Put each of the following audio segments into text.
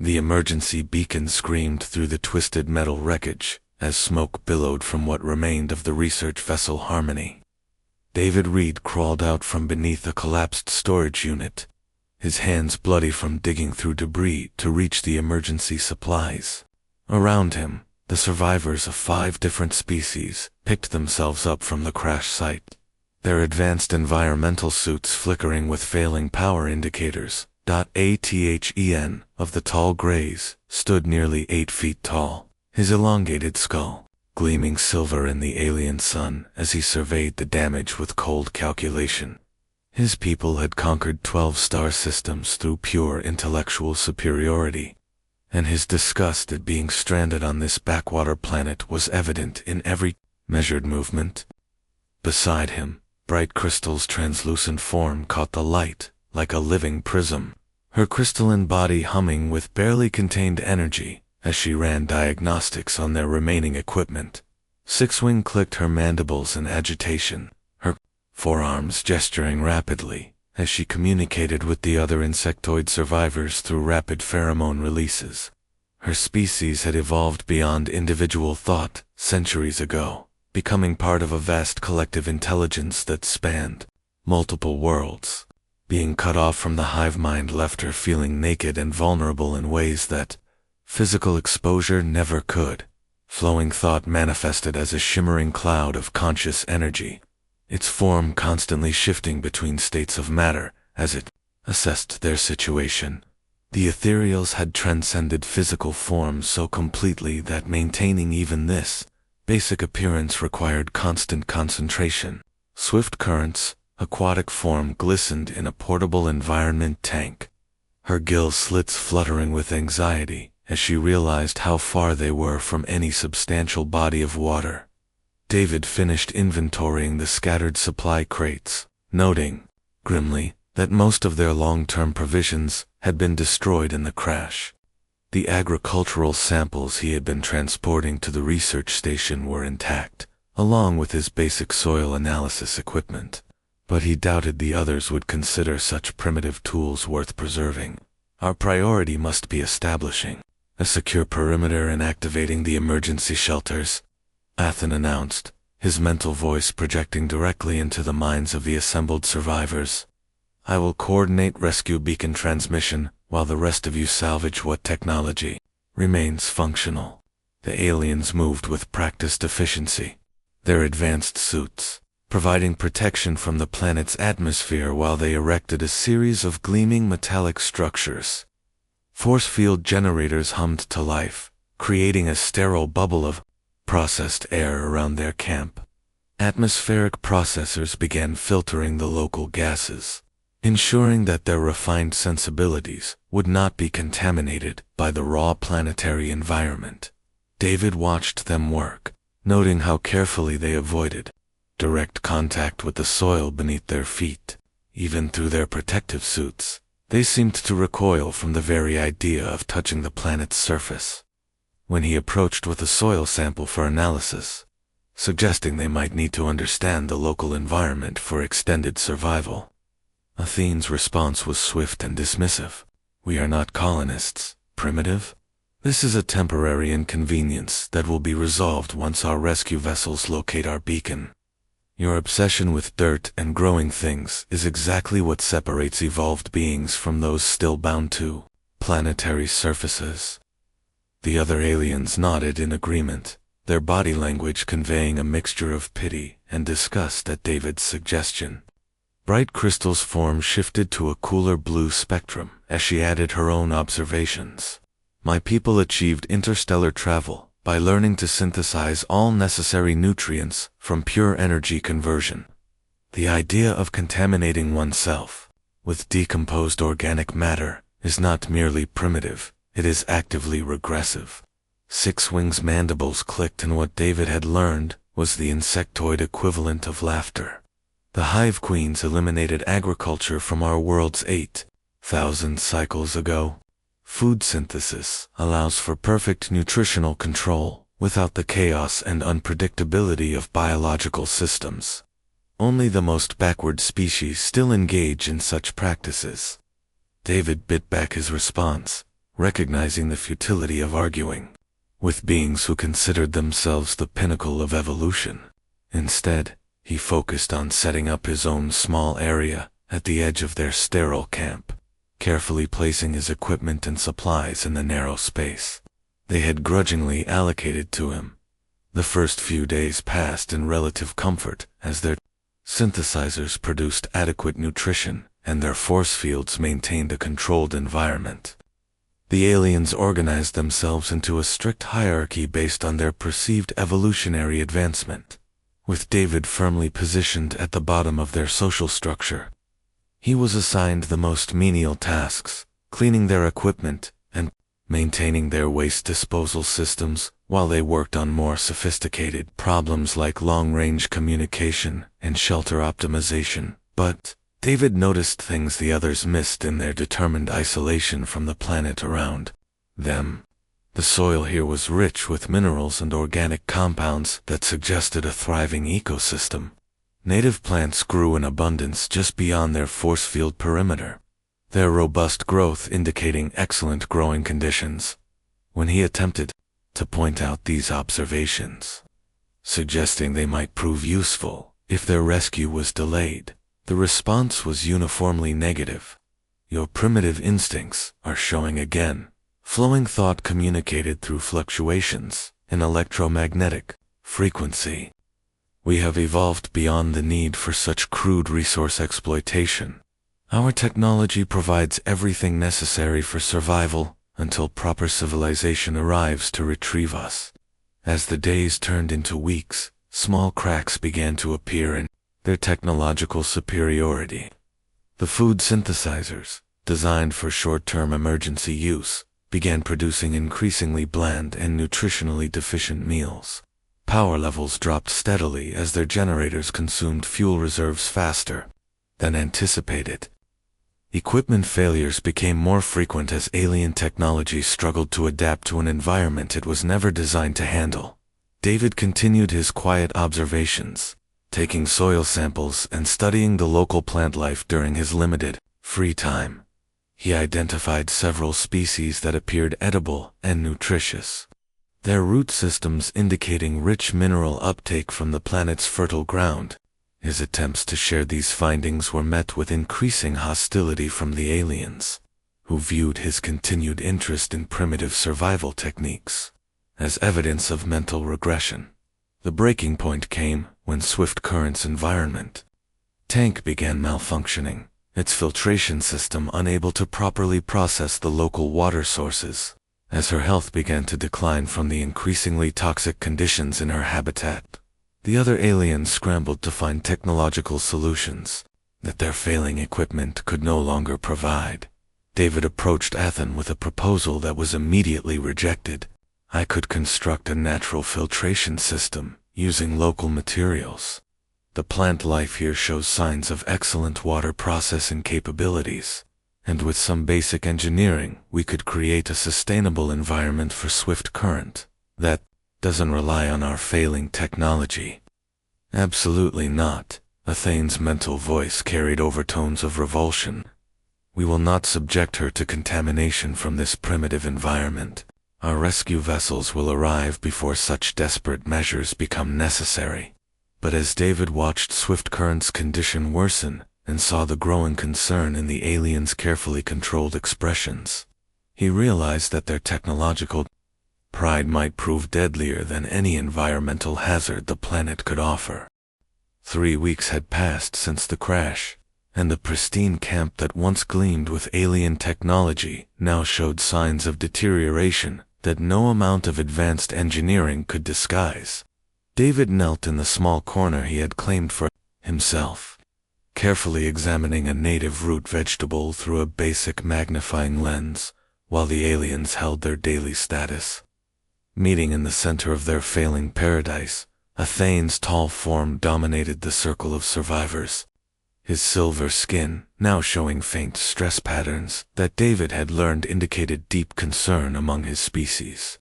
The emergency beacon screamed through the twisted metal wreckage as smoke billowed from what remained of the research vessel Harmony. David Reed crawled out from beneath a collapsed storage unit, his hands bloody from digging through debris to reach the emergency supplies. Around him, the survivors of 5 different species picked themselves up from the crash site, their advanced environmental suits flickering with failing power indicators. Athen of the tall grays stood nearly 8 feet tall, his elongated skull gleaming silver in the alien sun as he surveyed the damage with cold calculation. His people had conquered 12 star systems through pure intellectual superiority, and his disgust at being stranded on this backwater planet was evident in every measured movement. Beside him, Bright Crystal's translucent form caught the light like a living prism, her crystalline body humming with barely contained energy as she ran diagnostics on their remaining equipment. Sixwing clicked her mandibles in agitation, her forearms gesturing rapidly as she communicated with the other insectoid survivors through rapid pheromone releases. Her species had evolved beyond individual thought centuries ago, becoming part of a vast collective intelligence that spanned multiple worlds. Being cut off from the hive mind left her feeling naked and vulnerable in ways that physical exposure never could. Flowing thought manifested as a shimmering cloud of conscious energy, its form constantly shifting between states of matter as it assessed their situation. The ethereals had transcended physical forms so completely that maintaining even this basic appearance required constant concentration. Swift currents, aquatic form glistened in a portable environment tank, her gill slits fluttering with anxiety as she realized how far they were from any substantial body of water. David finished inventorying the scattered supply crates, noting, grimly, that most of their long-term provisions had been destroyed in the crash. The agricultural samples he had been transporting to the research station were intact, along with his basic soil analysis equipment, but he doubted the others would consider such primitive tools worth preserving. Our priority must be establishing a secure perimeter and activating the emergency shelters, Athen announced, his mental voice projecting directly into the minds of the assembled survivors. I will coordinate rescue beacon transmission while the rest of you salvage what technology remains functional. The aliens moved with practiced efficiency, their advanced suits providing protection from the planet's atmosphere while they erected a series of gleaming metallic structures. Force field generators hummed to life, creating a sterile bubble of processed air around their camp. Atmospheric processors began filtering the local gases, ensuring that their refined sensibilities would not be contaminated by the raw planetary environment. David watched them work, noting how carefully they avoided direct contact with the soil beneath their feet. Even through their protective suits, they seemed to recoil from the very idea of touching the planet's surface. When he approached with a soil sample for analysis, suggesting they might need to understand the local environment for extended survival, Athene's response was swift and dismissive. We are not colonists, primitive. This is a temporary inconvenience that will be resolved once our rescue vessels locate our beacon. Your obsession with dirt and growing things is exactly what separates evolved beings from those still bound to planetary surfaces. The other aliens nodded in agreement, their body language conveying a mixture of pity and disgust at David's suggestion. Bright Crystal's form shifted to a cooler blue spectrum as she added her own observations. My people achieved interstellar travel by learning to synthesize all necessary nutrients from pure energy conversion. The idea of contaminating oneself with decomposed organic matter is not merely primitive, it is actively regressive. Sixwing's mandibles clicked, and what David had learned was the insectoid equivalent of laughter. The hive queens eliminated agriculture from our worlds 8,000 cycles ago. Food synthesis allows for perfect nutritional control without the chaos and unpredictability of biological systems. Only the most backward species still engage in such practices. David bit back his response, recognizing the futility of arguing with beings who considered themselves the pinnacle of evolution. Instead, he focused on setting up his own small area at the edge of their sterile camp, carefully placing his equipment and supplies in the narrow space they had grudgingly allocated to him. The first few days passed in relative comfort as their synthesizers produced adequate nutrition and their force fields maintained a controlled environment. The aliens organized themselves into a strict hierarchy based on their perceived evolutionary advancement, with David firmly positioned at the bottom of their social structure. He was assigned the most menial tasks, cleaning their equipment and maintaining their waste disposal systems, while they worked on more sophisticated problems like long-range communication and shelter optimization. But David noticed things the others missed in their determined isolation from the planet around them. The soil here was rich with minerals and organic compounds that suggested a thriving ecosystem. Native plants grew in abundance just beyond their force field perimeter, their robust growth indicating excellent growing conditions. When he attempted to point out these observations, suggesting they might prove useful if their rescue was delayed, the response was uniformly negative. "Your primitive instincts are showing again." Flowing thought communicated through fluctuations in electromagnetic frequency. "We have evolved beyond the need for such crude resource exploitation. Our technology provides everything necessary for survival until proper civilization arrives to retrieve us." As the days turned into weeks, small cracks began to appear in their technological superiority. The food synthesizers, designed for short-term emergency use, began producing increasingly bland and nutritionally deficient meals. Power levels dropped steadily as their generators consumed fuel reserves faster than anticipated. Equipment failures became more frequent as alien technology struggled to adapt to an environment it was never designed to handle. David continued his quiet observations, taking soil samples and studying the local plant life during his limited free time. He identified several species that appeared edible and nutritious, their root systems indicating rich mineral uptake from the planet's fertile ground. His attempts to share these findings were met with increasing hostility from the aliens, who viewed his continued interest in primitive survival techniques as evidence of mental regression. The breaking point came when Swift Current's environment tank began malfunctioning, its filtration system unable to properly process the local water sources. As her health began to decline from the increasingly toxic conditions in her habitat, the other aliens scrambled to find technological solutions that their failing equipment could no longer provide. David approached Athen with a proposal that was immediately rejected. "I could construct a natural filtration system using local materials. The plant life here shows signs of excellent water processing capabilities, and with some basic engineering, we could create a sustainable environment for Swift Current that doesn't rely on our failing technology." "Absolutely not." Athane's mental voice carried overtones of revulsion. "We will not subject her to contamination from this primitive environment. Our rescue vessels will arrive before such desperate measures become necessary." But as David watched Swift Current's condition worsen and saw the growing concern in the aliens' carefully controlled expressions, he realized that their technological pride might prove deadlier than any environmental hazard the planet could offer. 3 weeks had passed since the crash, and the pristine camp that once gleamed with alien technology now showed signs of deterioration that no amount of advanced engineering could disguise. David knelt in the small corner he had claimed for himself, carefully examining a native root vegetable through a basic magnifying lens, while the aliens held their daily status. Meeting in the center of their failing paradise, Athane's tall form dominated the circle of survivors, his silver skin now showing faint stress patterns that David had learned indicated deep concern among his species.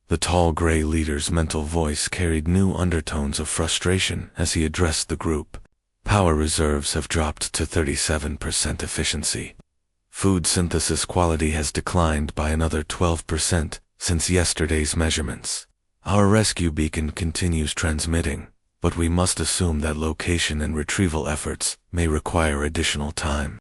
The tall gray leader's mental voice carried new undertones of frustration as he addressed the group. "Power reserves have dropped to 37% efficiency. Food synthesis quality has declined by another 12% since yesterday's measurements. Our rescue beacon continues transmitting, but we must assume that location and retrieval efforts may require additional time.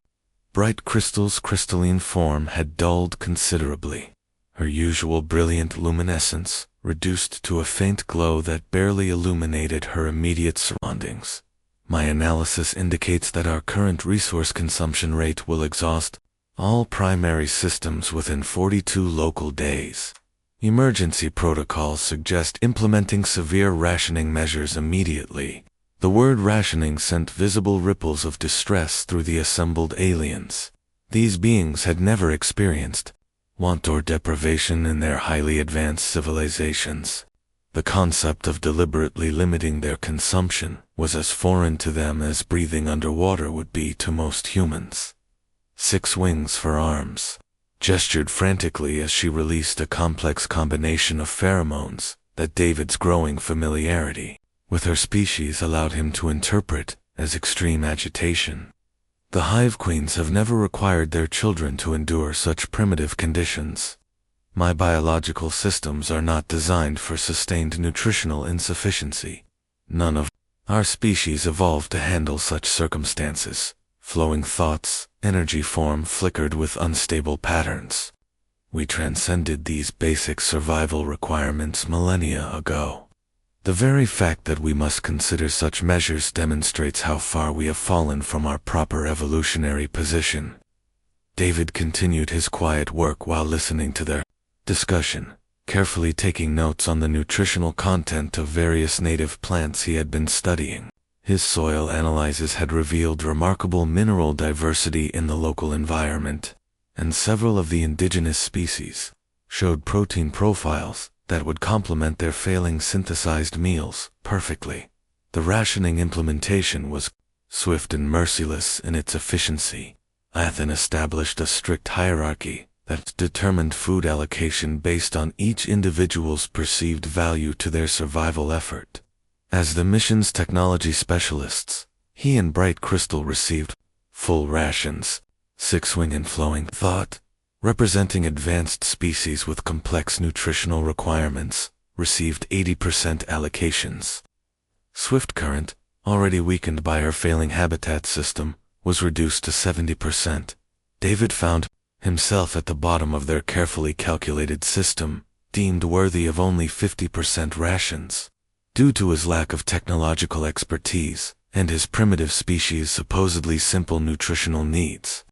Bright Crystal's crystalline form had dulled considerably. Her usual brilliant luminescence reduced to a faint glow that barely illuminated her immediate surroundings. My analysis indicates that our current resource consumption rate will exhaust all primary systems within 42 local days. Emergency protocols suggest implementing severe rationing measures immediately. The word rationing sent visible ripples of distress through the assembled aliens. These beings had never experienced want or deprivation in their highly advanced civilizations. The concept of deliberately limiting their consumption was as foreign to them as breathing underwater would be to most humans. 6 wings for arms, gestured frantically as she released a complex combination of pheromones that David's growing familiarity with her species allowed him to interpret as extreme agitation. The hive queens have never required their children to endure such primitive conditions. My biological systems are not designed for sustained nutritional insufficiency. None of our species evolved to handle such circumstances. Flowing thoughts, energy form flickered with unstable patterns. We transcended these basic survival requirements millennia ago. The very fact that we must consider such measures demonstrates how far we have fallen from our proper evolutionary position. David continued his quiet work while listening to their discussion, carefully taking notes on the nutritional content of various native plants he had been studying. His soil analyses had revealed remarkable mineral diversity in the local environment, and several of the indigenous species showed protein profiles that would complement their failing synthesized meals perfectly. The rationing implementation was swift and merciless in its efficiency. Athen established a strict hierarchy that determined food allocation based on each individual's perceived value to their survival effort. As the mission's technology specialists, he and Bright Crystal received full rations. 6-wing and Flowing Thought, representing advanced species with complex nutritional requirements, received 80% allocations. Swift Current, already weakened by her failing habitat system, was reduced to 70%. David found himself at the bottom of their carefully calculated system, deemed worthy of only 50% rations. Due to his lack of technological expertise and his primitive species' supposedly simple nutritional needs.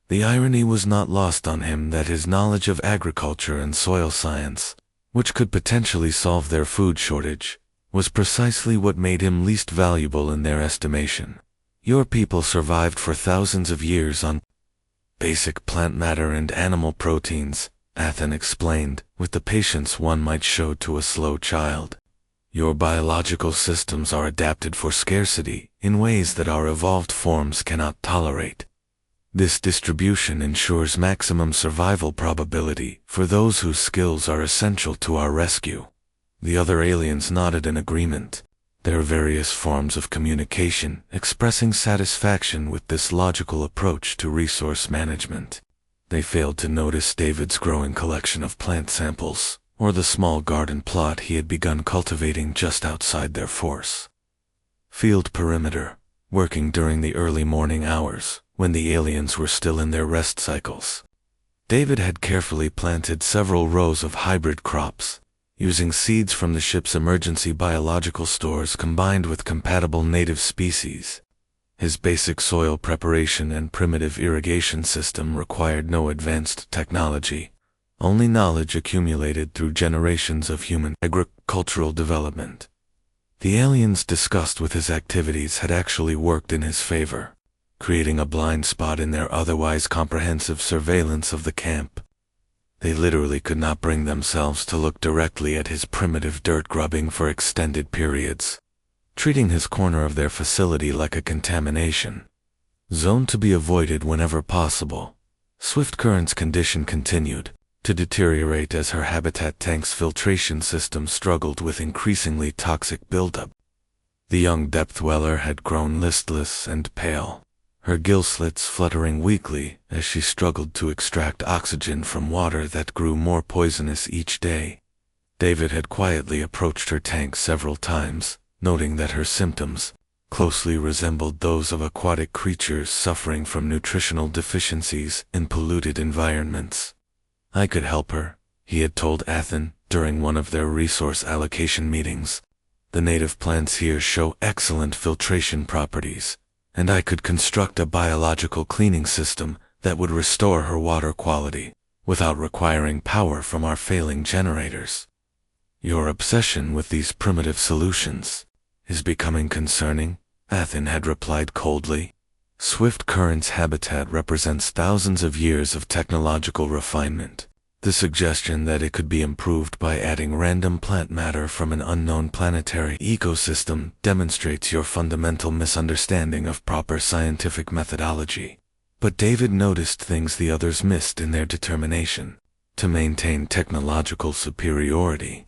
The irony was not lost on him that his knowledge of agriculture and soil science, which could potentially solve their food shortage, was precisely what made him least valuable in their estimation. Your people survived for thousands of years on basic plant matter and animal proteins, Athen explained, with the patience one might show to a slow child. Your biological systems are adapted for scarcity in ways that our evolved forms cannot tolerate. This distribution ensures maximum survival probability for those whose skills are essential to our rescue. The other aliens nodded in agreement, their various forms of communication expressing satisfaction with this logical approach to resource management. They failed to notice David's growing collection of plant samples, or the small garden plot he had begun cultivating just outside their force. Field perimeter, working during the early morning hours, when the aliens were still in their rest cycles. David had carefully planted several rows of hybrid crops, using seeds from the ship's emergency biological stores combined with compatible native species. His basic soil preparation and primitive irrigation system required no advanced technology, only knowledge accumulated through generations of human agricultural development. The aliens' disgust with his activities had actually worked in his favor, creating a blind spot in their otherwise comprehensive surveillance of the camp. They literally could not bring themselves to look directly at his primitive dirt grubbing for extended periods, treating his corner of their facility like a contamination zone to be avoided whenever possible. Swift Current's condition continued to deteriorate as her habitat tank's filtration system struggled with increasingly toxic buildup. The young depth dweller had grown listless and pale, her gill slits fluttering weakly as she struggled to extract oxygen from water that grew more poisonous each day. David had quietly approached her tank several times, noting that her symptoms closely resembled those of aquatic creatures suffering from nutritional deficiencies in polluted environments. I could help her, he had told Athen during one of their resource allocation meetings. The native plants here show excellent filtration properties, and I could construct a biological cleaning system that would restore her water quality without requiring power from our failing generators. Your obsession with these primitive solutions is becoming concerning, Athen had replied coldly. Swift Current's habitat represents thousands of years of technological refinement. The suggestion that it could be improved by adding random plant matter from an unknown planetary ecosystem demonstrates your fundamental misunderstanding of proper scientific methodology. But David noticed things the others missed in their determination to maintain technological superiority.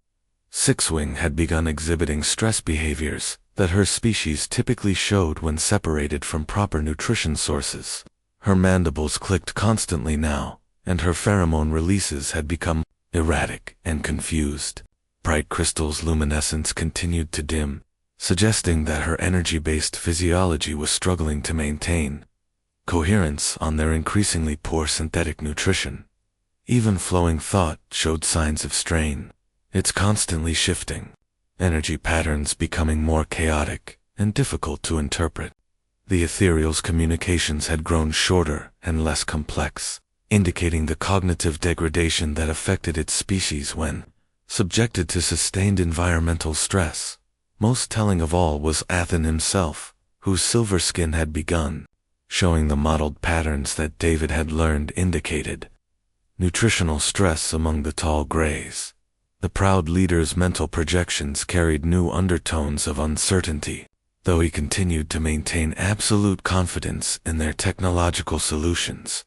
Sixwing had begun exhibiting stress behaviors that her species typically showed when separated from proper nutrition sources. Her mandibles clicked constantly now, and her pheromone releases had become erratic and confused. Bright Crystal's luminescence continued to dim, suggesting that her energy-based physiology was struggling to maintain coherence on their increasingly poor synthetic nutrition. Even flowing thought showed signs of strain. Its constantly shifting energy patterns becoming more chaotic and difficult to interpret. The ethereal's communications had grown shorter and less complex, indicating the cognitive degradation that affected its species when subjected to sustained environmental stress. Most telling of all was Athen himself, whose silver skin had begun showing the mottled patterns that David had learned indicated nutritional stress among the tall grays. The proud leader's mental projections carried new undertones of uncertainty, though he continued to maintain absolute confidence in their technological solutions.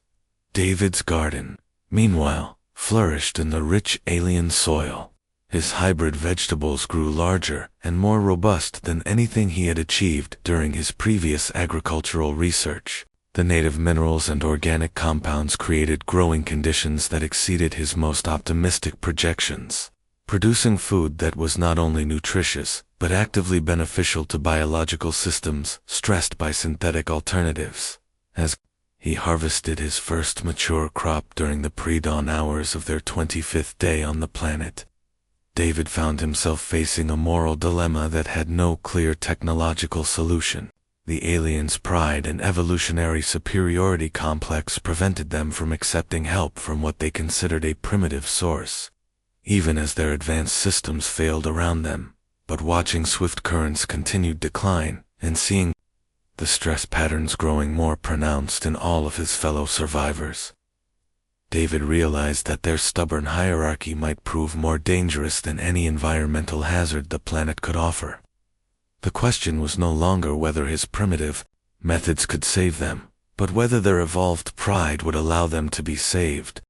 David's garden, meanwhile, flourished in the rich alien soil. His hybrid vegetables grew larger and more robust than anything he had achieved during his previous agricultural research. The native minerals and organic compounds created growing conditions that exceeded his most optimistic projections, producing food that was not only nutritious, but actively beneficial to biological systems stressed by synthetic alternatives. As he harvested his first mature crop during the pre-dawn hours of their 25th day on the planet, David found himself facing a moral dilemma that had no clear technological solution. The aliens' pride and evolutionary superiority complex prevented them from accepting help from what they considered a primitive source, even as their advanced systems failed around them. But watching Swift Current's continued decline and seeing the stress patterns growing more pronounced in all of his fellow survivors, David realized that their stubborn hierarchy might prove more dangerous than any environmental hazard the planet could offer. The question was no longer whether his primitive methods could save them, but whether their evolved pride would allow them to be saved.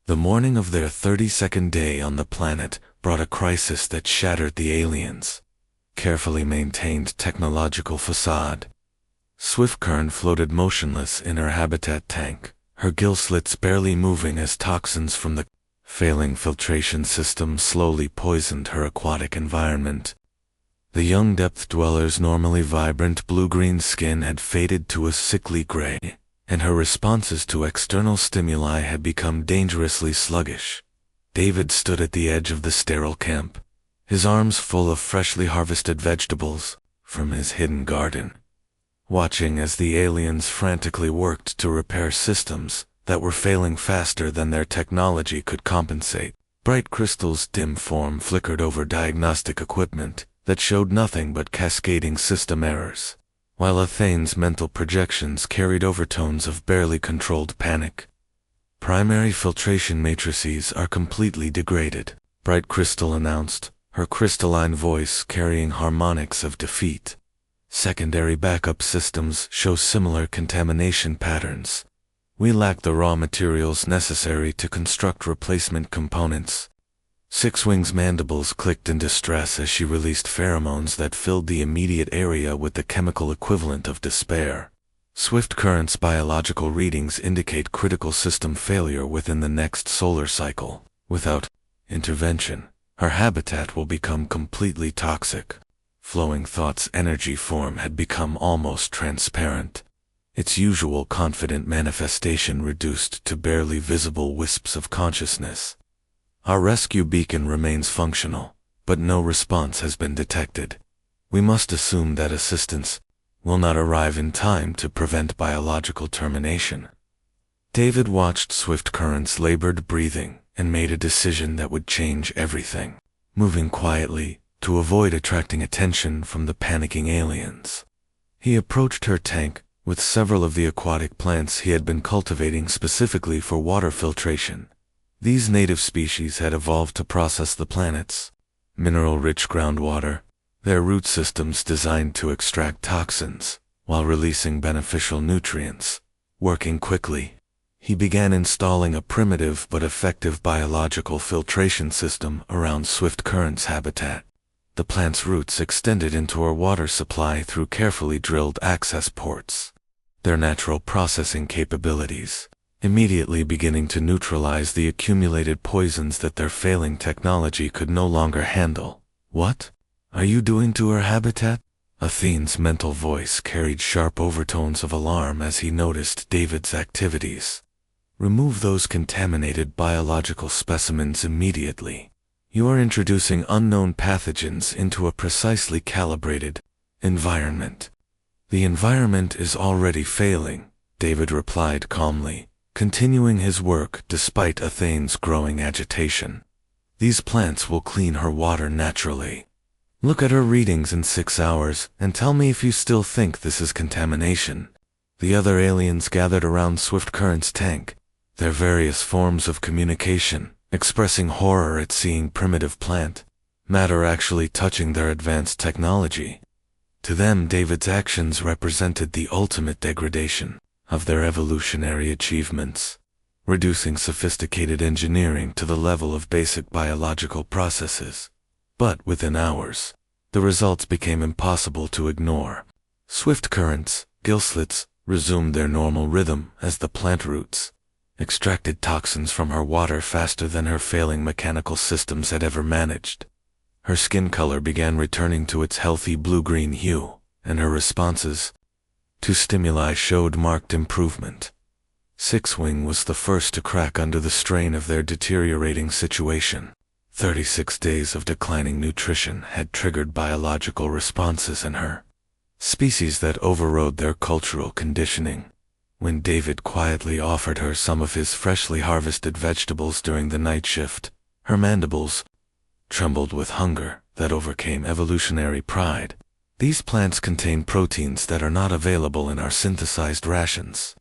The morning of their 32nd day on the planet brought a crisis that shattered the aliens' carefully maintained technological facade. Swiftcurrent floated motionless in her habitat tank, her gill slits barely moving as toxins from the failing filtration system slowly poisoned her aquatic environment. The young depth dweller's normally vibrant blue-green skin had faded to a sickly gray, and her responses to external stimuli had become dangerously sluggish. David stood at the edge of the sterile camp, his arms full of freshly harvested vegetables from his hidden garden, watching as the aliens frantically worked to repair systems that were failing faster than their technology could compensate. Bright Crystal's dim form flickered over diagnostic equipment that showed nothing but cascading system errors, while Athane's mental projections carried overtones of barely controlled panic. Primary filtration matrices are completely degraded, Bright Crystal announced, her crystalline voice carrying harmonics of defeat. Secondary backup systems show similar contamination patterns. We lack the raw materials necessary to construct replacement components. Sixwing's mandibles clicked in distress as she released pheromones that filled the immediate area with the chemical equivalent of despair. Swift Current's biological readings indicate critical system failure within the next solar cycle. Without intervention, her habitat will become completely toxic. Flowing Thought's energy form had become almost transparent, its usual confident manifestation reduced to barely visible wisps of consciousness. Our rescue beacon remains functional, but no response has been detected. We must assume that assistance will not arrive in time to prevent biological termination. David watched Swift Current's labored breathing and made a decision that would change everything. Moving quietly, to avoid attracting attention from the panicking aliens, he approached her tank with several of the aquatic plants he had been cultivating specifically for water filtration. These native species had evolved to process the planet's mineral-rich groundwater, their root systems designed to extract toxins while releasing beneficial nutrients. Working quickly, he began installing a primitive but effective biological filtration system around Swift Current's habitat. The plant's roots extended into her water supply through carefully drilled access ports, their natural processing capabilities immediately beginning to neutralize the accumulated poisons that their failing technology could no longer handle. "What are you doing to her habitat?" Athene's mental voice carried sharp overtones of alarm as he noticed David's activities. "Remove those contaminated biological specimens immediately. You are introducing unknown pathogens into a precisely calibrated environment." "The environment is already failing," David replied calmly, continuing his work despite Athene's growing agitation. "These plants will clean her water naturally. Look at her readings in 6 hours and tell me if you still think this is contamination." The other aliens gathered around Swift Current's tank, their various forms of communication expressing horror at seeing primitive plant matter actually touching their advanced technology. To them, David's actions represented the ultimate degradation of their evolutionary achievements, reducing sophisticated engineering to the level of basic biological processes. But within hours, the results became impossible to ignore. Swift Current's gill slits resumed their normal rhythm as the plant roots extracted toxins from her water faster than her failing mechanical systems had ever managed. Her skin color began returning to its healthy blue-green hue, and her responses to stimuli showed marked improvement. Six-Wing was the first to crack under the strain of their deteriorating situation. 36 days of declining nutrition had triggered biological responses in her species that overrode their cultural conditioning. When David quietly offered her some of his freshly harvested vegetables during the night shift, her mandibles trembled with hunger that overcame evolutionary pride. "These plants contain proteins that are not available in our synthesized rations,"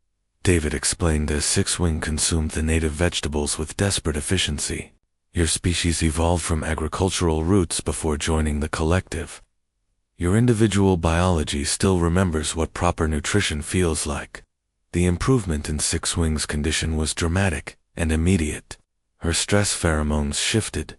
David explained as Six-Wing consumed the native vegetables with desperate efficiency. "Your species evolved from agricultural roots before joining the collective. Your individual biology still remembers what proper nutrition feels like." The improvement in Six-Wing's condition was dramatic and immediate. Her stress pheromones shifted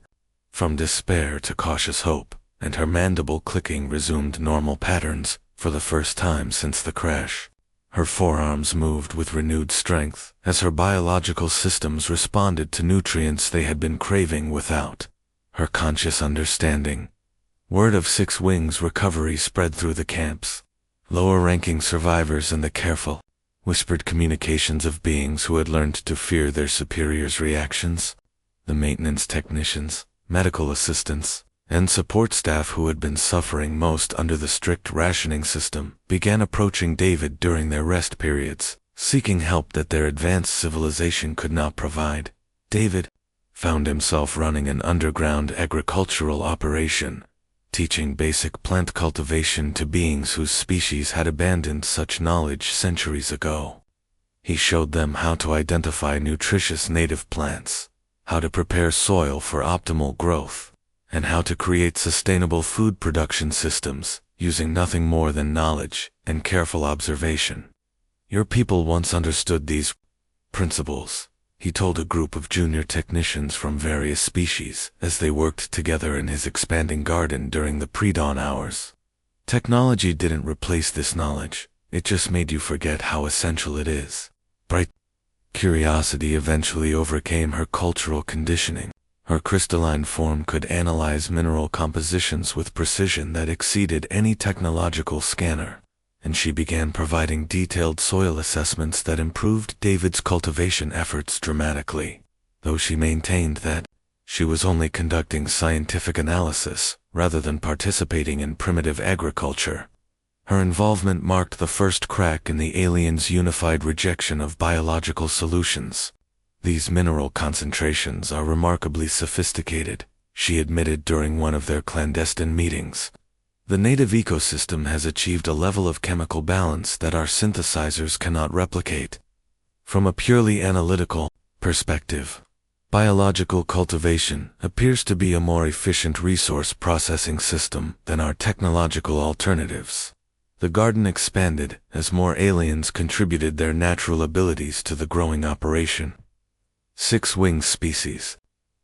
from despair to cautious hope, and her mandible clicking resumed normal patterns for the first time since the crash. Her forearms moved with renewed strength as her biological systems responded to nutrients they had been craving without her conscious understanding. Word of Six-Wing's recovery spread through the camps. Lower-ranking survivors and the careful, whispered communications of beings who had learned to fear their superiors' reactions. The maintenance technicians, medical assistants, and support staff who had been suffering most under the strict rationing system began approaching David during their rest periods, seeking help that their advanced civilization could not provide. David found himself running an underground agricultural operation, teaching basic plant cultivation to beings whose species had abandoned such knowledge centuries ago. He showed them how to identify nutritious native plants, how to prepare soil for optimal growth, and how to create sustainable food production systems using nothing more than knowledge and careful observation. "Your people once understood these principles," he told a group of junior technicians from various species as they worked together in his expanding garden during the pre-dawn hours. "Technology didn't replace this knowledge, It just made you forget how essential it is. Bright curiosity eventually overcame her cultural conditioning. Her crystalline form could analyze mineral compositions with precision that exceeded any technological scanner, and she began providing detailed soil assessments that improved David's cultivation efforts dramatically, though she maintained that she was only conducting scientific analysis rather than participating in primitive agriculture. Her involvement marked the first crack in the aliens' unified rejection of biological solutions. "These mineral concentrations are remarkably sophisticated," she admitted during one of their clandestine meetings. "The native ecosystem has achieved a level of chemical balance that our synthesizers cannot replicate." From a purely analytical perspective, biological cultivation appears to be a more efficient resource processing system than our technological alternatives. The garden expanded as more aliens contributed their natural abilities to the growing operation. Six-winged species.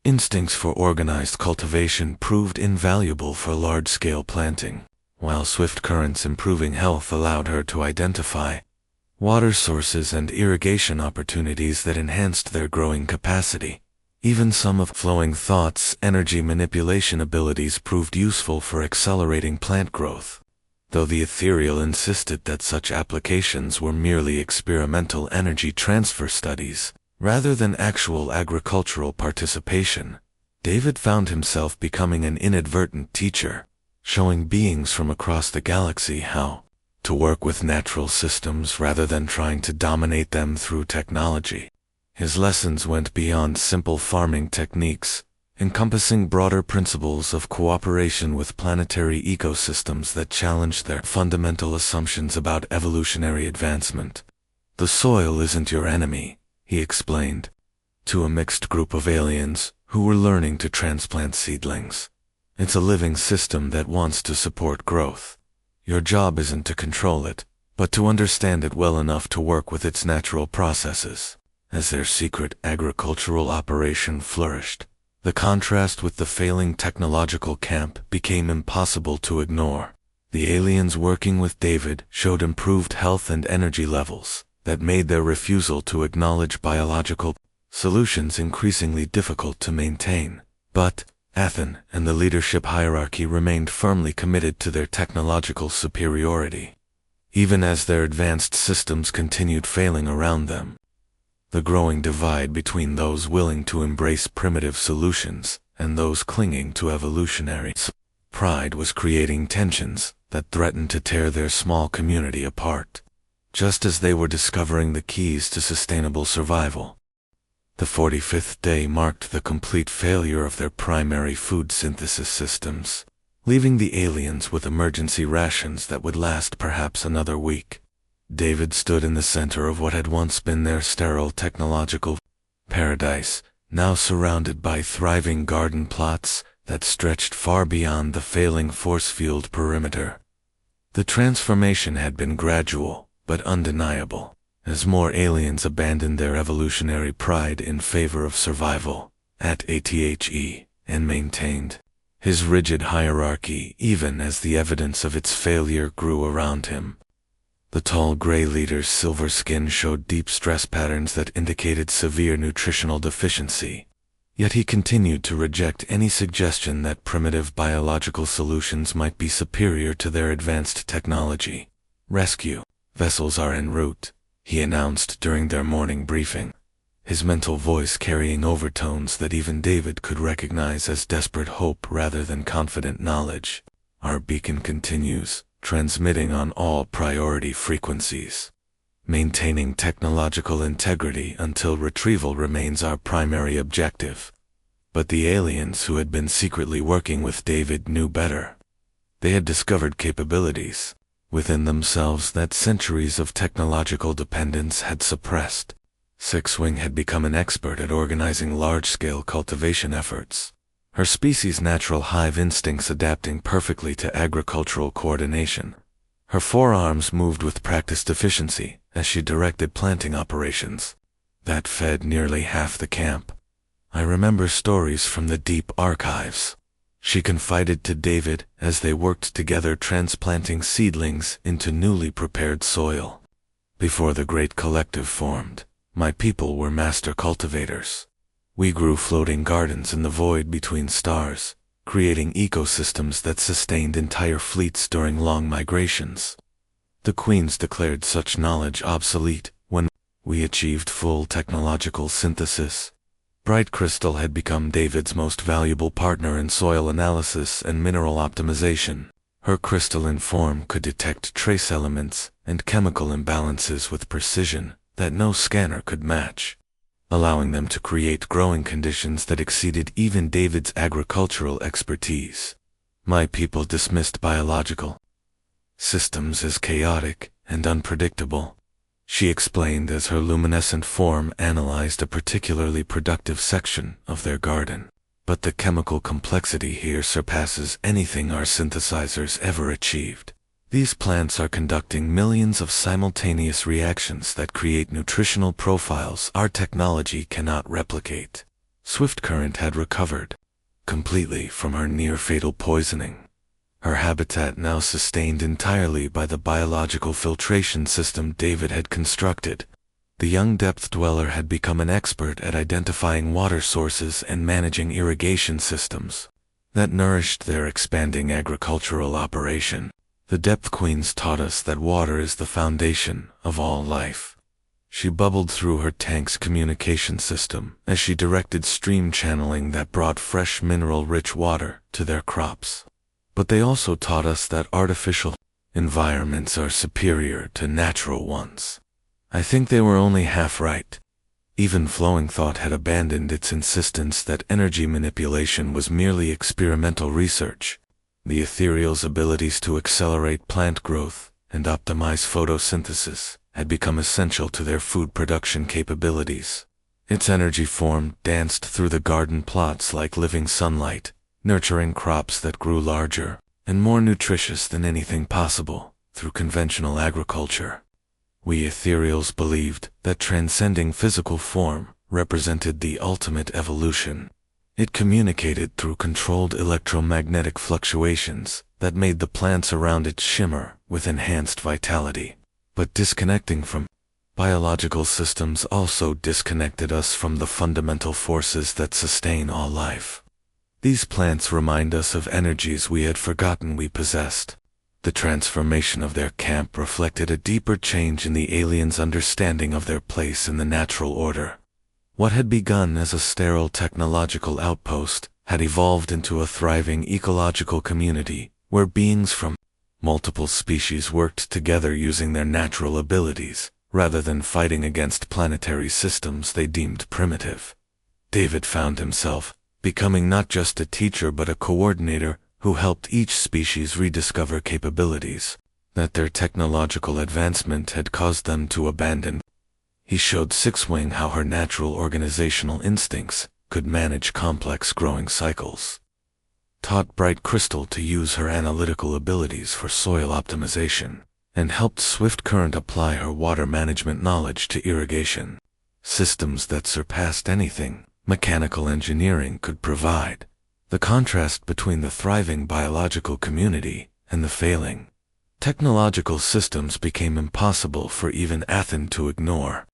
Instincts for organized cultivation proved invaluable for large-scale planting, while swift currents improving health allowed her to identify water sources and irrigation opportunities that enhanced their growing capacity. Even some of flowing thought's energy manipulation abilities proved useful for accelerating plant growth, though the ethereal insisted that such applications were merely experimental energy transfer studies, rather than actual agricultural participation. David found himself becoming an inadvertent teacher, showing beings from across the galaxy how to work with natural systems rather than trying to dominate them through technology. His lessons went beyond simple farming techniques, encompassing broader principles of cooperation with planetary ecosystems that challenged their fundamental assumptions about evolutionary advancement. "The soil isn't your enemy," he explained to a mixed group of aliens who were learning to transplant seedlings. "It's a living system that wants to support growth. Your job isn't to control it, but to understand it well enough to work with its natural processes." As their secret agricultural operation flourished, the contrast with the failing technological camp became impossible to ignore. The aliens working with David showed improved health and energy levels that made their refusal to acknowledge biological solutions increasingly difficult to maintain. But Athen and the leadership hierarchy remained firmly committed to their technological superiority, even as their advanced systems continued failing around them. The growing divide between those willing to embrace primitive solutions and those clinging to evolutionary pride was creating tensions that threatened to tear their small community apart, just as they were discovering the keys to sustainable survival. The 45th day marked the complete failure of their primary food synthesis systems, leaving the aliens with emergency rations that would last perhaps another week. David stood in the center of what had once been their sterile technological paradise, now surrounded by thriving garden plots that stretched far beyond the failing force field perimeter. The transformation had been gradual, but undeniable, as more aliens abandoned their evolutionary pride in favor of survival, and maintained his rigid hierarchy even as the evidence of its failure grew around him. The tall gray leader's silver skin showed deep stress patterns that indicated severe nutritional deficiency, yet he continued to reject any suggestion that primitive biological solutions might be superior to their advanced technology. "Rescue vessels are en route," he announced during their morning briefing, his mental voice carrying overtones that even David could recognize as desperate hope rather than confident knowledge. "Our beacon continues, transmitting on all priority frequencies. Maintaining technological integrity until retrieval remains our primary objective." But the aliens who had been secretly working with David knew better. They had discovered capabilities within themselves that centuries of technological dependence had suppressed. Six-Wing had become an expert at organizing large-scale cultivation efforts, her species' natural hive instincts adapting perfectly to agricultural coordination. Her forearms moved with practiced efficiency as she directed planting operations that fed nearly half the camp. "I remember stories from the deep archives," she confided to David as they worked together transplanting seedlings into newly prepared soil. Before the Great Collective formed, my people were master cultivators. We grew floating gardens in the void between stars, creating ecosystems that sustained entire fleets during long migrations. The queens declared such knowledge obsolete when we achieved full technological synthesis. Bright Crystal had become David's most valuable partner in soil analysis and mineral optimization. Her crystalline form could detect trace elements and chemical imbalances with precision that no scanner could match, allowing them to create growing conditions that exceeded even David's agricultural expertise. My people dismissed biological systems as chaotic and unpredictable, she explained as her luminescent form analyzed a particularly productive section of their garden. But the chemical complexity here surpasses anything our synthesizers ever achieved. These plants are conducting millions of simultaneous reactions that create nutritional profiles our technology cannot replicate. Swift Current had recovered completely from her near-fatal poisoning. Her habitat now sustained entirely by the biological filtration system David had constructed. The young depth dweller had become an expert at identifying water sources and managing irrigation systems that nourished their expanding agricultural operation. The depth queens taught us that water is the foundation of all life. She bubbled through her tank's communication system as she directed stream channeling that brought fresh mineral-rich water to their crops. But they also taught us that artificial environments are superior to natural ones. I think they were only half right. Even Flowing Thought had abandoned its insistence that energy manipulation was merely experimental research. The ethereal's abilities to accelerate plant growth and optimize photosynthesis had become essential to their food production capabilities. Its energy form danced through the garden plots like living sunlight, nurturing crops that grew larger and more nutritious than anything possible through conventional agriculture. We ethereals believed that transcending physical form represented the ultimate evolution. It communicated through controlled electromagnetic fluctuations that made the plants around it shimmer with enhanced vitality. But disconnecting from biological systems also disconnected us from the fundamental forces that sustain all life. These plants remind us of energies we had forgotten we possessed. The transformation of their camp reflected a deeper change in the aliens' understanding of their place in the natural order. What had begun as a sterile technological outpost had evolved into a thriving ecological community where beings from multiple species worked together using their natural abilities, rather than fighting against planetary systems they deemed primitive. David found himself becoming not just a teacher but a coordinator who helped each species rediscover capabilities that their technological advancement had caused them to abandon. He showed Sixwing how her natural organizational instincts could manage complex growing cycles, taught Bright Crystal to use her analytical abilities for soil optimization, and helped Swift Current apply her water management knowledge to irrigation systems that surpassed anything mechanical engineering could provide. The contrast between the thriving biological community and the failing technological systems became impossible for even Athen to ignore.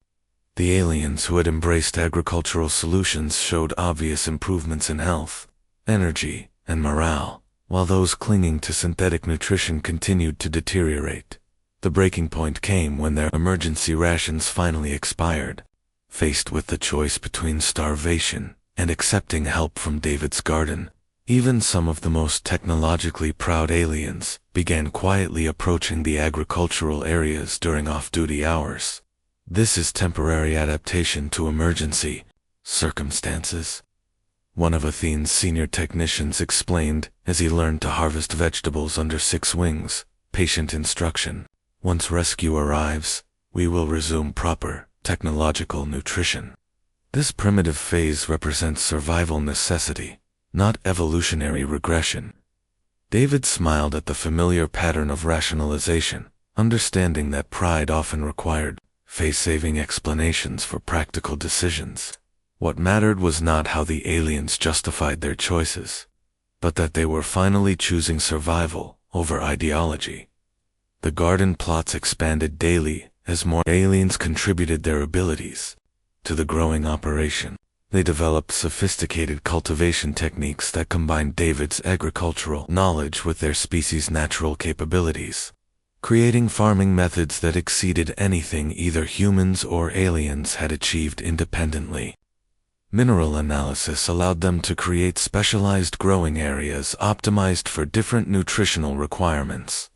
The aliens who had embraced agricultural solutions showed obvious improvements in health, energy, and morale, while those clinging to synthetic nutrition continued to deteriorate. The breaking point came when their emergency rations finally expired. Faced with the choice between starvation and accepting help from David's garden, even some of the most technologically proud aliens began quietly approaching the agricultural areas during off-duty hours. This is temporary adaptation to emergency circumstances, one of Athene's senior technicians explained as he learned to harvest vegetables under 6 wings. Patient instruction. Once rescue arrives, we will resume proper technological nutrition. This primitive phase represents survival necessity, not evolutionary regression. David smiled at the familiar pattern of rationalization, understanding that pride often required face-saving explanations for practical decisions. What mattered was not how the aliens justified their choices, but that they were finally choosing survival over ideology. The garden plots expanded daily as more aliens contributed their abilities to the growing operation. They developed sophisticated cultivation techniques that combined David's agricultural knowledge with their species' natural capabilities, creating farming methods that exceeded anything either humans or aliens had achieved independently. Mineral analysis allowed them to create specialized growing areas optimized for different nutritional requirements.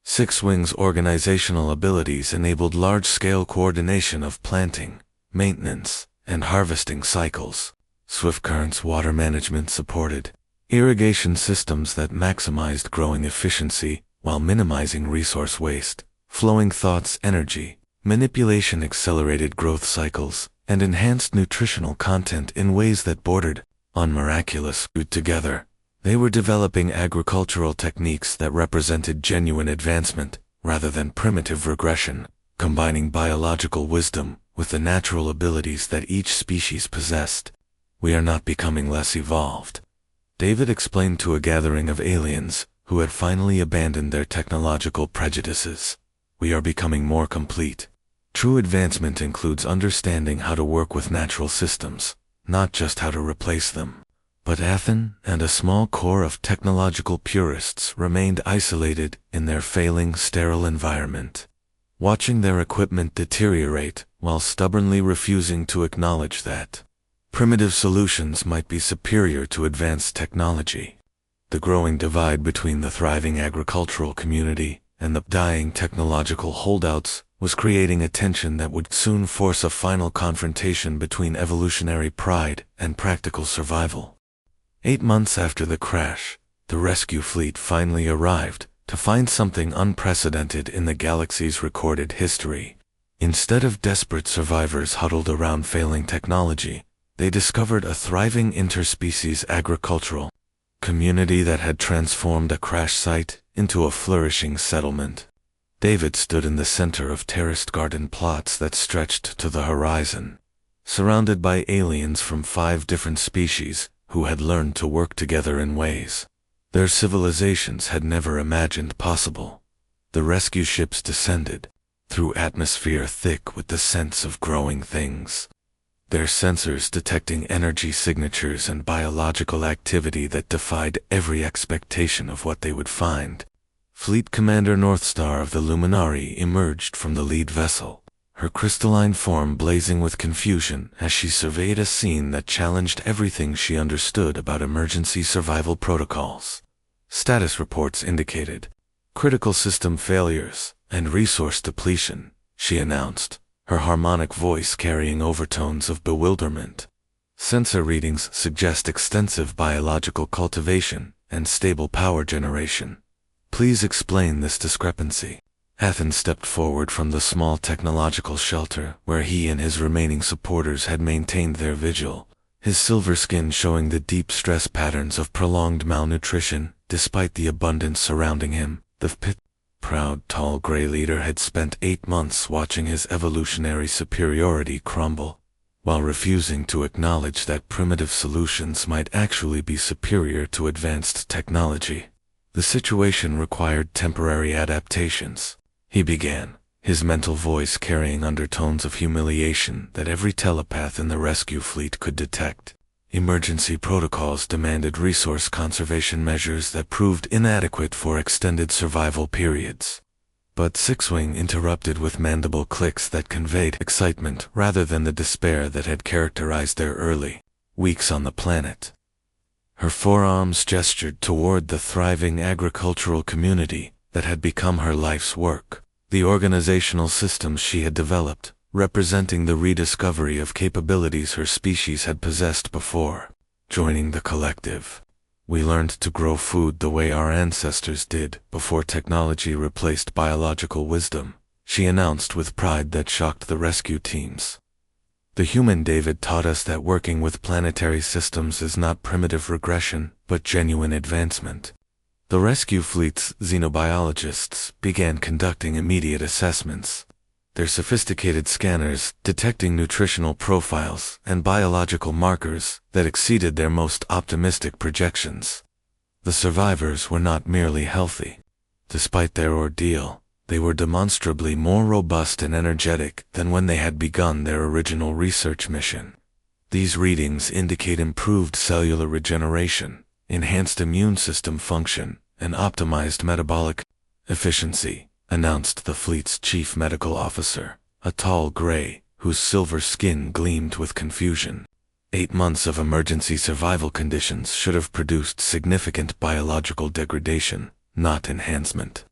Six-Wing's organizational abilities enabled large-scale coordination of planting, maintenance, and harvesting cycles. Swiftcurrent's water management supported irrigation systems that maximized growing efficiency while minimizing resource waste. Flowing Thought's energy manipulation accelerated growth cycles and enhanced nutritional content in ways that bordered on miraculous. Together, they were developing agricultural techniques that represented genuine advancement rather than primitive regression, combining biological wisdom with the natural abilities that each species possessed. We are not becoming less evolved, David explained to a gathering of aliens who had finally abandoned their technological prejudices. We are becoming more complete. True advancement includes understanding how to work with natural systems, not just how to replace them. But Athen and a small core of technological purists remained isolated in their failing, sterile environment, watching their equipment deteriorate while stubbornly refusing to acknowledge that primitive solutions might be superior to advanced technology. The growing divide between the thriving agricultural community and the dying technological holdouts was creating a tension that would soon force a final confrontation between evolutionary pride and practical survival. 8 months after the crash, the rescue fleet finally arrived to find something unprecedented in the galaxy's recorded history. Instead of desperate survivors huddled around failing technology, they discovered a thriving interspecies agricultural community that had transformed a crash site into a flourishing settlement. David stood in the center of terraced garden plots that stretched to the horizon, surrounded by aliens from 5 different species who had learned to work together in ways their civilizations had never imagined possible. The rescue ships descended through atmosphere thick with the scents of growing things, their sensors detecting energy signatures and biological activity that defied every expectation of what they would find. Fleet Commander Northstar of the Luminari emerged from the lead vessel, her crystalline form blazing with confusion as she surveyed a scene that challenged everything she understood about emergency survival protocols. Status reports indicated critical system failures and resource depletion, she announced, her harmonic voice carrying overtones of bewilderment. Sensor readings suggest extensive biological cultivation and stable power generation. Please explain this discrepancy. Athen stepped forward from the small technological shelter where he and his remaining supporters had maintained their vigil, his silver skin showing the deep stress patterns of prolonged malnutrition despite the abundance surrounding him. The proud tall gray leader had spent 8 months watching his evolutionary superiority crumble, while refusing to acknowledge that primitive solutions might actually be superior to advanced technology. The situation required temporary adaptations, he began, his mental voice carrying undertones of humiliation that every telepath in the rescue fleet could detect. Emergency protocols demanded resource conservation measures that proved inadequate for extended survival periods. But Six-Wing interrupted with mandible clicks that conveyed excitement rather than the despair that had characterized their early weeks on the planet. Her forearms gestured toward the thriving agricultural community that had become her life's work, the organizational systems she had developed, representing the rediscovery of capabilities her species had possessed before. Joining the collective, we learned to grow food the way our ancestors did before technology replaced biological wisdom, she announced with pride that shocked the rescue teams. The human David taught us that working with planetary systems is not primitive regression, but genuine advancement. The rescue fleet's xenobiologists began conducting immediate assessments, their sophisticated scanners detecting nutritional profiles and biological markers that exceeded their most optimistic projections. The survivors were not merely healthy. Despite their ordeal, they were demonstrably more robust and energetic than when they had begun their original research mission. These readings indicate improved cellular regeneration, enhanced immune system function, and optimized metabolic efficiency, announced the fleet's chief medical officer, a tall gray, whose silver skin gleamed with confusion. 8 months of emergency survival conditions should have produced significant biological degradation, not enhancement.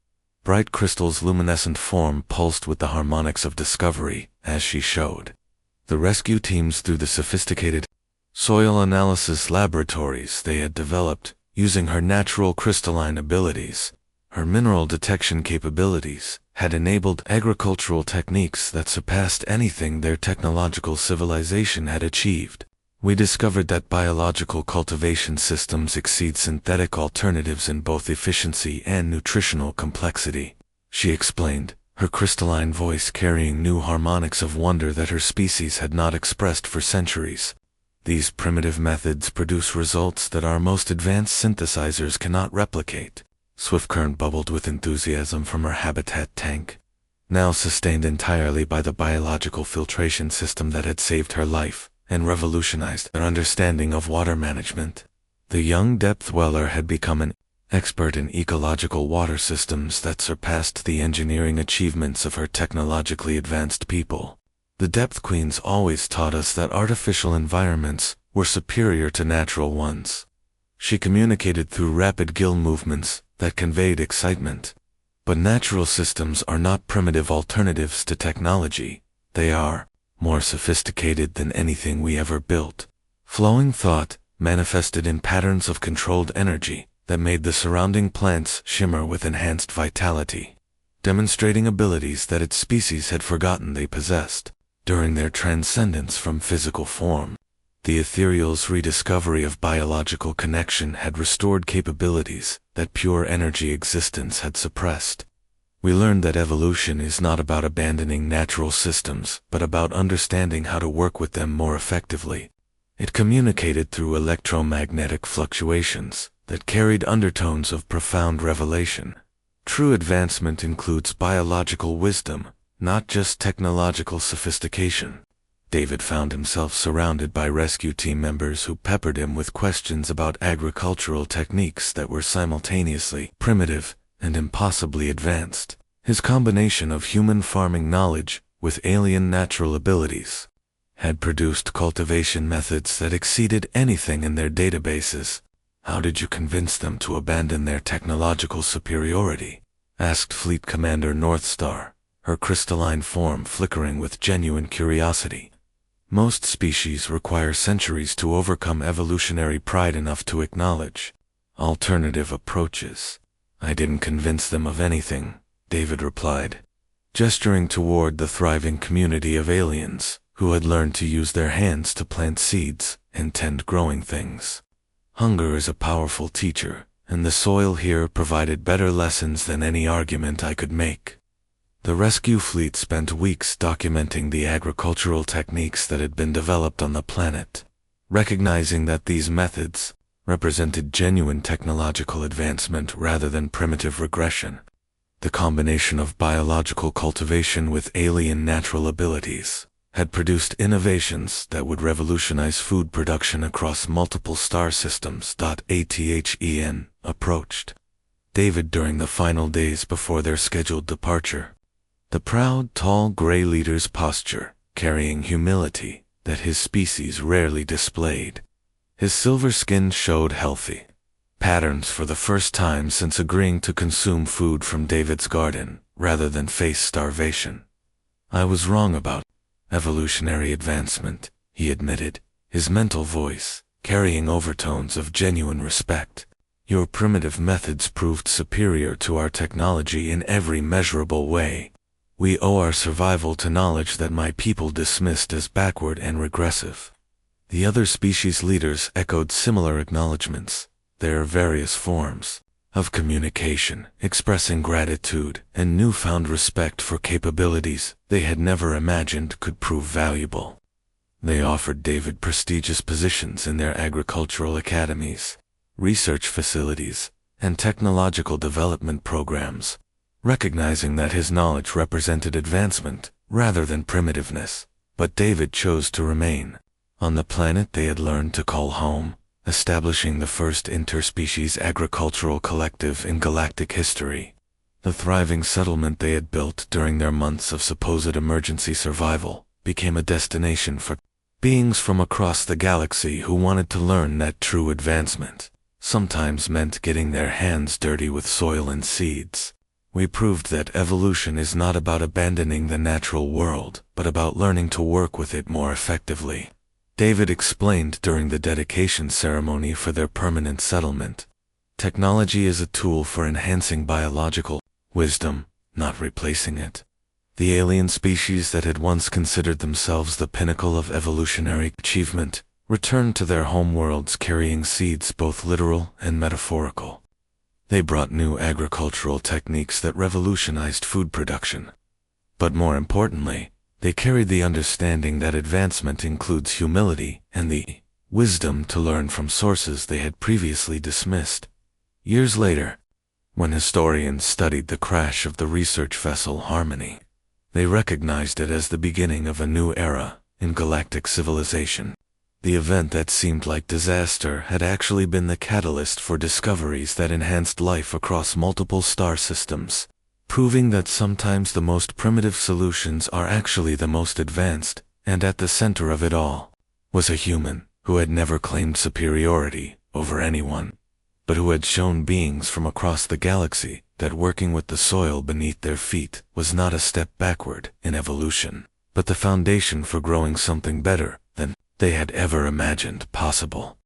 Bright Crystal's luminescent form pulsed with the harmonics of discovery, as she showed. The rescue teams, through the sophisticated soil analysis laboratories they had developed, using her natural crystalline abilities, her mineral detection capabilities, had enabled agricultural techniques that surpassed anything their technological civilization had achieved. We discovered that biological cultivation systems exceed synthetic alternatives in both efficiency and nutritional complexity, she explained, her crystalline voice carrying new harmonics of wonder that her species had not expressed for centuries. These primitive methods produce results that our most advanced synthesizers cannot replicate. Swiftcurrent bubbled with enthusiasm from her habitat tank, now sustained entirely by the biological filtration system that had saved her life and revolutionized her understanding of water management. The young depth dweller had become an expert in ecological water systems that surpassed the engineering achievements of her technologically advanced people. The Depth Queens always taught us that artificial environments were superior to natural ones. She communicated through rapid gill movements that conveyed excitement. But natural systems are not primitive alternatives to technology. They are more sophisticated than anything we ever built. Flowing thought manifested in patterns of controlled energy that made the surrounding plants shimmer with enhanced vitality, demonstrating abilities that its species had forgotten they possessed. During their transcendence from physical form, the ethereal's rediscovery of biological connection had restored capabilities that pure energy existence had suppressed. We learned that evolution is not about abandoning natural systems, but about understanding how to work with them more effectively. It communicated through electromagnetic fluctuations that carried undertones of profound revelation. True advancement includes biological wisdom, not just technological sophistication. David found himself surrounded by rescue team members who peppered him with questions about agricultural techniques that were simultaneously primitive and impossibly advanced. His combination of human farming knowledge with alien natural abilities had produced cultivation methods that exceeded anything in their databases. How did you convince them to abandon their technological superiority? Asked Fleet Commander Northstar, her crystalline form flickering with genuine curiosity. Most species require centuries to overcome evolutionary pride enough to acknowledge alternative approaches. I didn't convince them of anything, David replied, gesturing toward the thriving community of aliens who had learned to use their hands to plant seeds and tend growing things. Hunger is a powerful teacher, and the soil here provided better lessons than any argument I could make. The rescue fleet spent weeks documenting the agricultural techniques that had been developed on the planet, recognizing that these methods represented genuine technological advancement rather than primitive regression. The combination of biological cultivation with alien natural abilities had produced innovations that would revolutionize food production across multiple star systems. ATHEN approached David during the final days before their scheduled departure. The proud, tall, gray leader's posture, carrying humility that his species rarely displayed. His silver skin showed healthy patterns for the first time since agreeing to consume food from David's garden, rather than face starvation. I was wrong about evolutionary advancement, he admitted, his mental voice carrying overtones of genuine respect. Your primitive methods proved superior to our technology in every measurable way. We owe our survival to knowledge that my people dismissed as backward and regressive. The other species leaders echoed similar acknowledgments, their various forms of communication, expressing gratitude and newfound respect for capabilities they had never imagined could prove valuable. They offered David prestigious positions in their agricultural academies, research facilities, and technological development programs, recognizing that his knowledge represented advancement rather than primitiveness. But David chose to remain on the planet they had learned to call home, establishing the first interspecies agricultural collective in galactic history. The thriving settlement they had built during their months of supposed emergency survival became a destination for beings from across the galaxy who wanted to learn that true advancement sometimes meant getting their hands dirty with soil and seeds. We proved that evolution is not about abandoning the natural world, but about learning to work with it more effectively, David explained during the dedication ceremony for their permanent settlement. Technology is a tool for enhancing biological wisdom, not replacing it. The alien species that had once considered themselves the pinnacle of evolutionary achievement returned to their homeworlds carrying seeds both literal and metaphorical. They brought new agricultural techniques that revolutionized food production. But more importantly, they carried the understanding that advancement includes humility and the wisdom to learn from sources they had previously dismissed. Years later, when historians studied the crash of the research vessel Harmony, they recognized it as the beginning of a new era in galactic civilization. The event that seemed like disaster had actually been the catalyst for discoveries that enhanced life across multiple star systems, proving that sometimes the most primitive solutions are actually the most advanced, and at the center of it all was a human who had never claimed superiority over anyone, but who had shown beings from across the galaxy that working with the soil beneath their feet was not a step backward in evolution, but the foundation for growing something better than they had ever imagined possible.